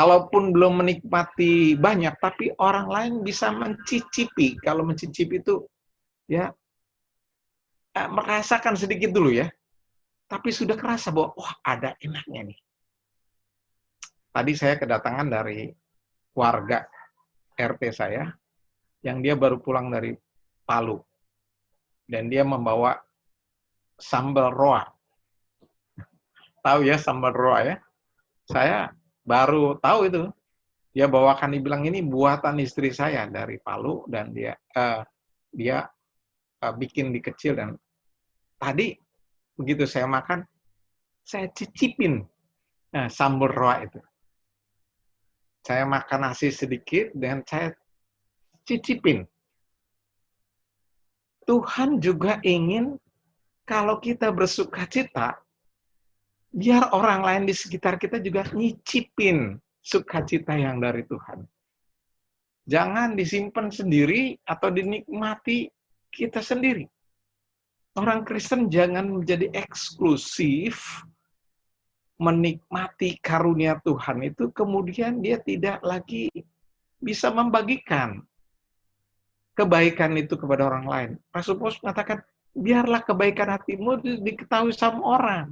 kalaupun belum menikmati banyak, tapi orang lain bisa mencicipi. Kalau mencicipi itu ya merasakan sedikit dulu ya, tapi sudah kerasa bahwa wah ada enaknya nih. Tadi saya kedatangan dari warga RT saya yang dia baru pulang dari Palu dan dia membawa sambal roa. Tahu ya sambal roa ya? Saya baru tahu itu. Dia bawakan, dibilang ini buatan istri saya dari Palu dan dia bikin di kecil, dan tadi begitu saya makan, saya cicipin sambal roa itu. Saya makan nasi sedikit dan saya cicipin. Tuhan juga ingin kalau kita bersukacita, biar orang lain di sekitar kita juga nyicipin sukacita yang dari Tuhan. Jangan disimpan sendiri atau dinikmati kita sendiri. Orang Kristen jangan menjadi eksklusif menikmati karunia Tuhan itu, kemudian dia tidak lagi bisa membagikan kebaikan itu kepada orang lain. Rasul Paulus mengatakan, biarlah kebaikan hatimu diketahui sama orang.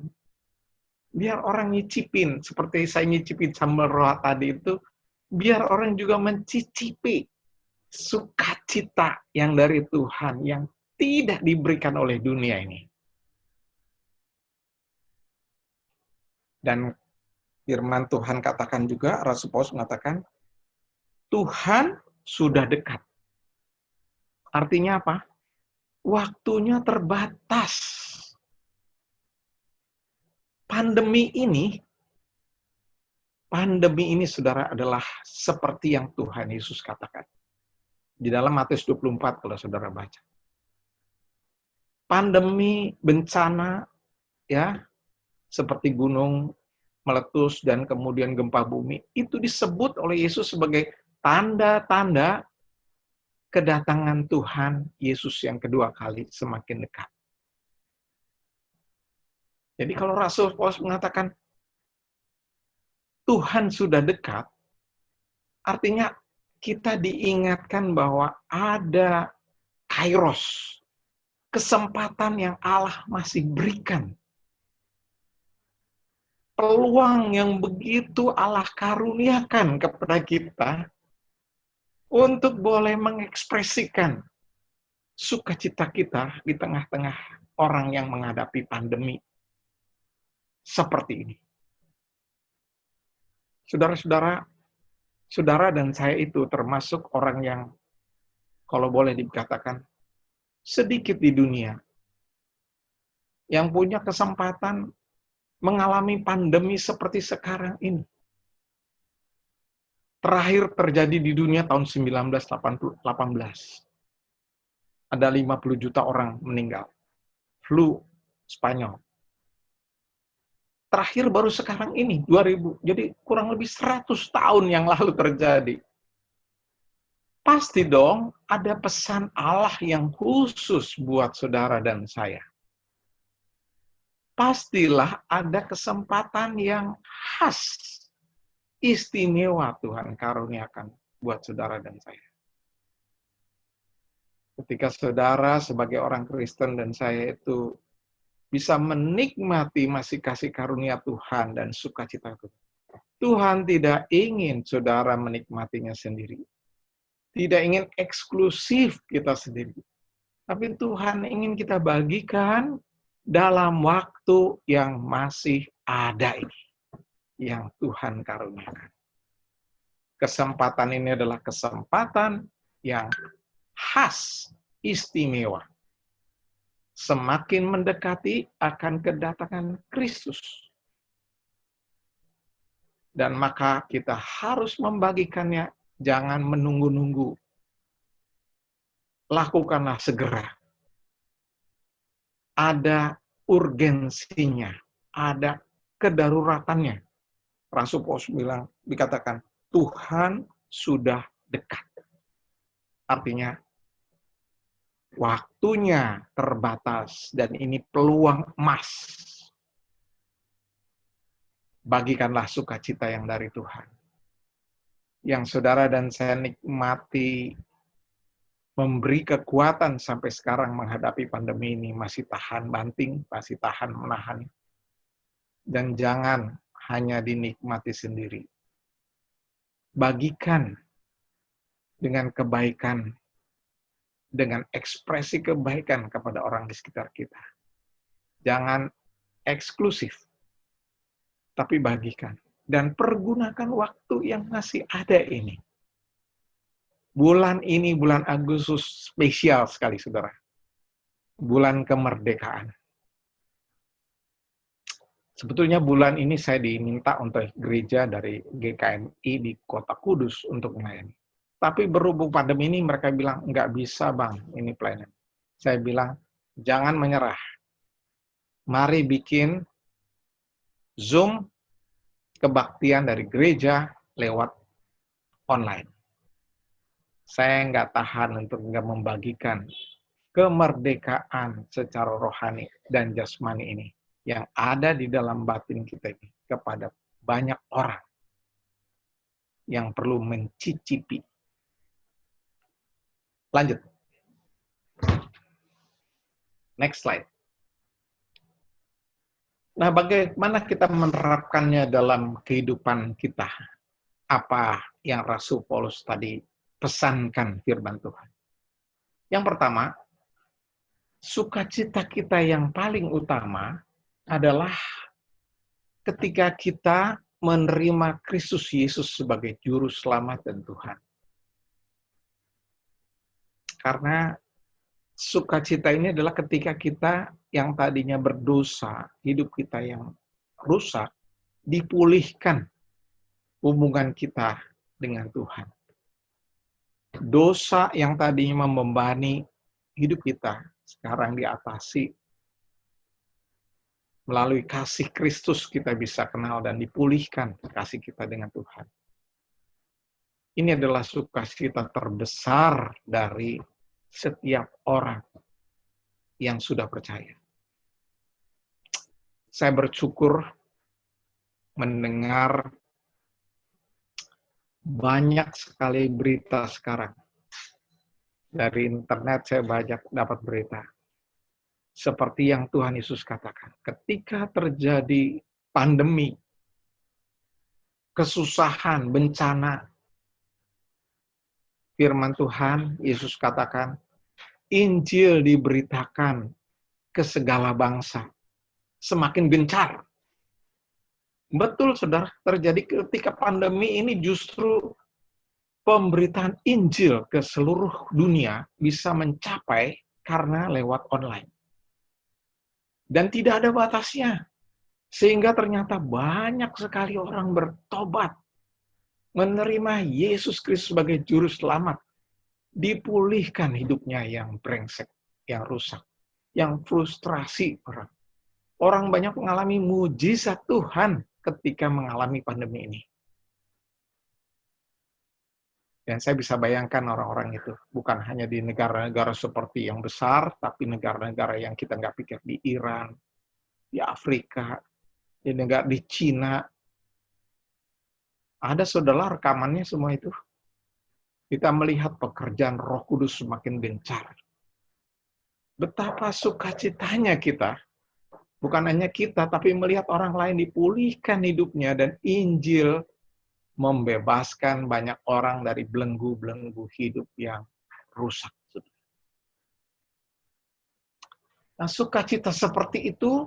Biar orang nyicipin, seperti saya nyicipin sambal roa tadi itu, biar orang juga mencicipi sukacita yang dari Tuhan, yang tidak diberikan oleh dunia ini. Dan firman Tuhan katakan juga, Rasul Paulus mengatakan, Tuhan sudah dekat. Artinya apa? Waktunya terbatas. Pandemi ini, saudara, adalah seperti yang Tuhan Yesus katakan. Di dalam Matius 24, kalau saudara baca. Pandemi, bencana, ya, seperti gunung meletus dan kemudian gempa bumi, itu disebut oleh Yesus sebagai tanda-tanda kedatangan Tuhan Yesus yang kedua kali semakin dekat. Jadi kalau Rasul Paulus mengatakan Tuhan sudah dekat, artinya kita diingatkan bahwa ada kairos, kesempatan yang Allah masih berikan. Peluang yang begitu Allah karuniakan kepada kita untuk boleh mengekspresikan sukacita kita di tengah-tengah orang yang menghadapi pandemi seperti ini. Saudara-saudara, saudara dan saya itu termasuk orang yang, kalau boleh dikatakan, sedikit di dunia yang punya kesempatan mengalami pandemi seperti sekarang ini. Terakhir terjadi di dunia tahun 1918. Ada 50 juta orang meninggal. Flu Spanyol. Terakhir baru sekarang ini, 2000. Jadi kurang lebih 100 tahun yang lalu terjadi. Pasti dong ada pesan Allah yang khusus buat saudara dan saya. Pastilah ada kesempatan yang khas, istimewa Tuhan karuniakan buat saudara dan saya. Ketika saudara sebagai orang Kristen dan saya itu bisa menikmati masih kasih karunia Tuhan dan sukacita Tuhan. Tuhan tidak ingin saudara menikmatinya sendiri. Tidak ingin eksklusif kita sendiri. Tapi Tuhan ingin kita bagikan dalam waktu yang masih ada ini. Yang Tuhan karuniakan. Kesempatan ini adalah kesempatan yang khas, istimewa. Semakin mendekati akan kedatangan Kristus. Dan maka kita harus membagikannya, jangan menunggu-nunggu. Lakukanlah segera. Ada urgensinya, ada kedaruratannya. Rasul Paulus bilang, dikatakan, Tuhan sudah dekat. Artinya, waktunya terbatas dan ini peluang emas. Bagikanlah sukacita yang dari Tuhan. yang saudara dan saya nikmati, memberi kekuatan sampai sekarang menghadapi pandemi ini, masih tahan banting, masih tahan menahan. Dan jangan hanya dinikmati sendiri. Bagikan dengan kebaikan, dengan ekspresi kebaikan kepada orang di sekitar kita. Jangan eksklusif, tapi bagikan. Dan pergunakan waktu yang masih ada ini. Bulan ini, bulan Agustus, spesial sekali, saudara. Bulan kemerdekaan. Sebetulnya bulan ini saya diminta untuk gereja dari GKMI di Kota Kudus untuk melayani. Tapi berhubung pandemi ini, mereka bilang, nggak bisa bang, ini pelayanan. Saya bilang, jangan menyerah. Mari bikin Zoom kebaktian dari gereja lewat online. Saya nggak tahan untuk nggak membagikan kemerdekaan secara rohani dan jasmani ini yang ada di dalam batin kita ini kepada banyak orang yang perlu mencicipi. Lanjut. Next slide. Nah, bagaimana kita menerapkannya dalam kehidupan kita? Apa yang Rasul Paulus tadi pesankan firman Tuhan? Yang pertama, sukacita kita yang paling utama adalah ketika kita menerima Kristus Yesus sebagai Juru Selamat dan Tuhan. Karena sukacita ini adalah ketika kita yang tadinya berdosa, hidup kita yang rusak, dipulihkan hubungan kita dengan Tuhan. Dosa yang tadinya membebani hidup kita, sekarang diatasi. Melalui kasih Kristus kita bisa kenal dan dipulihkan kasih kita dengan Tuhan. Ini adalah sukacita terbesar dari setiap orang yang sudah percaya. Saya bersyukur mendengar banyak sekali berita sekarang. Dari internet saya banyak dapat berita. Seperti yang Tuhan Yesus katakan, ketika terjadi pandemi, kesusahan, bencana, firman Tuhan, Yesus katakan, Injil diberitakan ke segala bangsa. Semakin gencar. Betul, saudara, terjadi ketika pandemi ini justru pemberitaan Injil ke seluruh dunia bisa mencapai karena lewat online. Dan tidak ada batasnya. Sehingga ternyata banyak sekali orang bertobat, menerima Yesus Kristus sebagai Juru Selamat, dipulihkan hidupnya yang brengsek, yang rusak, yang frustrasi orang. Orang banyak mengalami mujizat Tuhan ketika mengalami pandemi ini. Dan saya bisa bayangkan orang-orang itu bukan hanya di negara-negara seperti yang besar, tapi negara-negara yang kita nggak pikir, di Iran, di Afrika, di Cina. Ada saudara rekamannya semua itu. Kita melihat pekerjaan Roh Kudus semakin gencar. Betapa sukacitanya kita, bukan hanya kita, tapi melihat orang lain dipulihkan hidupnya dan Injil membebaskan banyak orang dari belenggu-belenggu hidup yang rusak. Nah, sukacita seperti itu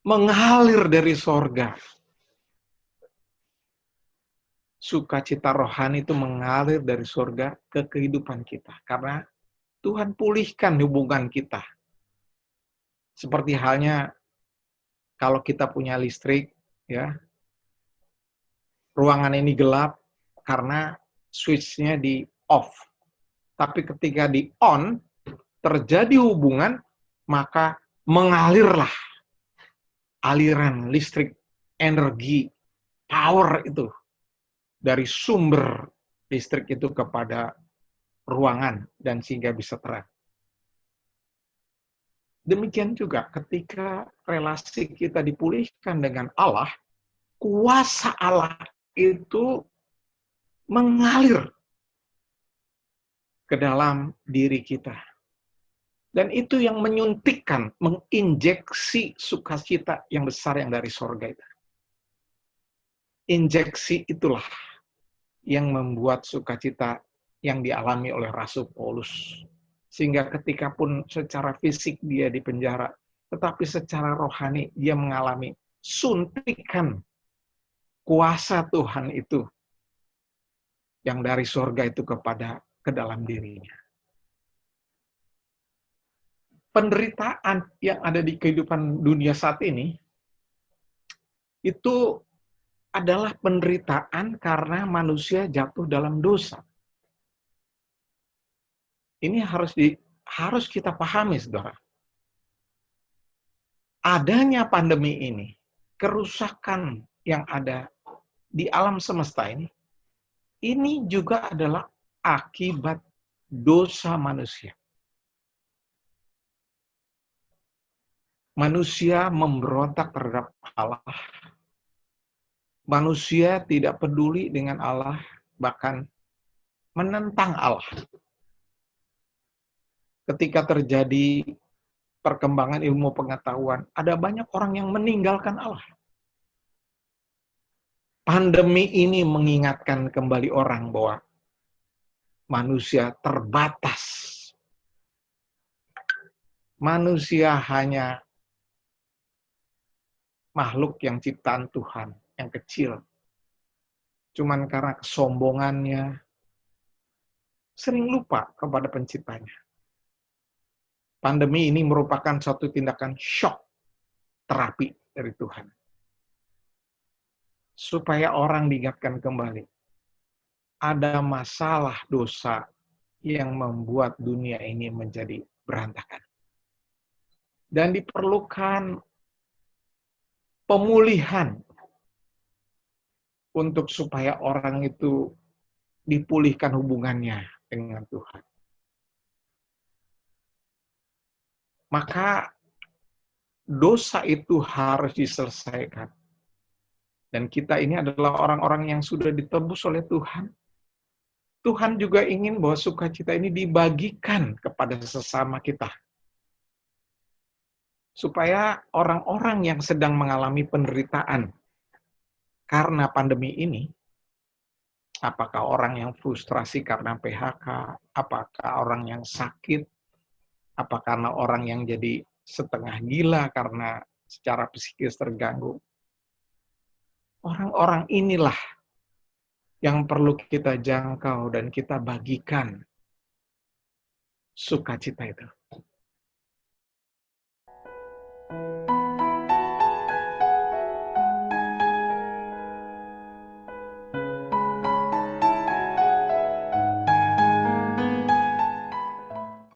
mengalir dari sorga. Sukacita rohani itu mengalir dari sorga ke kehidupan kita. Karena Tuhan pulihkan hubungan kita. Seperti halnya kalau kita punya listrik, ya, ruangan ini gelap karena switch-nya di off. Tapi ketika di on, terjadi hubungan, maka mengalirlah aliran listrik, energi, power itu dari sumber listrik itu kepada ruangan dan sehingga bisa terang. Demikian juga ketika relasi kita dipulihkan dengan Allah, kuasa Allah itu mengalir ke dalam diri kita. Dan itu yang menyuntikkan, menginjeksi sukacita yang besar yang dari sorga itu. Injeksi itulah yang membuat sukacita yang dialami oleh Rasul Paulus. Sehingga ketika pun secara fisik dia di penjara, tetapi secara rohani dia mengalami suntikan kuasa Tuhan itu yang dari sorga itu ke dalam dirinya. Penderitaan yang ada di kehidupan dunia saat ini itu adalah penderitaan karena manusia jatuh dalam dosa. Ini harus kita pahami, saudara. Adanya pandemi ini, kerusakan yang ada di alam semesta ini juga adalah akibat dosa manusia. Manusia memberontak terhadap Allah. Manusia tidak peduli dengan Allah, bahkan menentang Allah. Ketika terjadi perkembangan ilmu pengetahuan, ada banyak orang yang meninggalkan Allah. Pandemi ini mengingatkan kembali orang bahwa manusia terbatas. Manusia hanya makhluk yang ciptaan Tuhan, yang kecil. Cuman karena kesombongannya, sering lupa kepada penciptanya. Pandemi ini merupakan suatu tindakan shock terapi dari Tuhan. Supaya orang diingatkan kembali. Ada masalah dosa yang membuat dunia ini menjadi berantakan. Dan diperlukan pemulihan untuk supaya orang itu dipulihkan hubungannya dengan Tuhan. Maka dosa itu harus diselesaikan. Dan kita ini adalah orang-orang yang sudah ditebus oleh Tuhan. Tuhan juga ingin bahwa sukacita ini dibagikan kepada sesama kita. Supaya orang-orang yang sedang mengalami penderitaan karena pandemi ini, apakah orang yang frustrasi karena PHK, apakah orang yang sakit, apakah karena orang yang jadi setengah gila karena secara psikis terganggu. Orang-orang inilah yang perlu kita jangkau dan kita bagikan sukacita itu.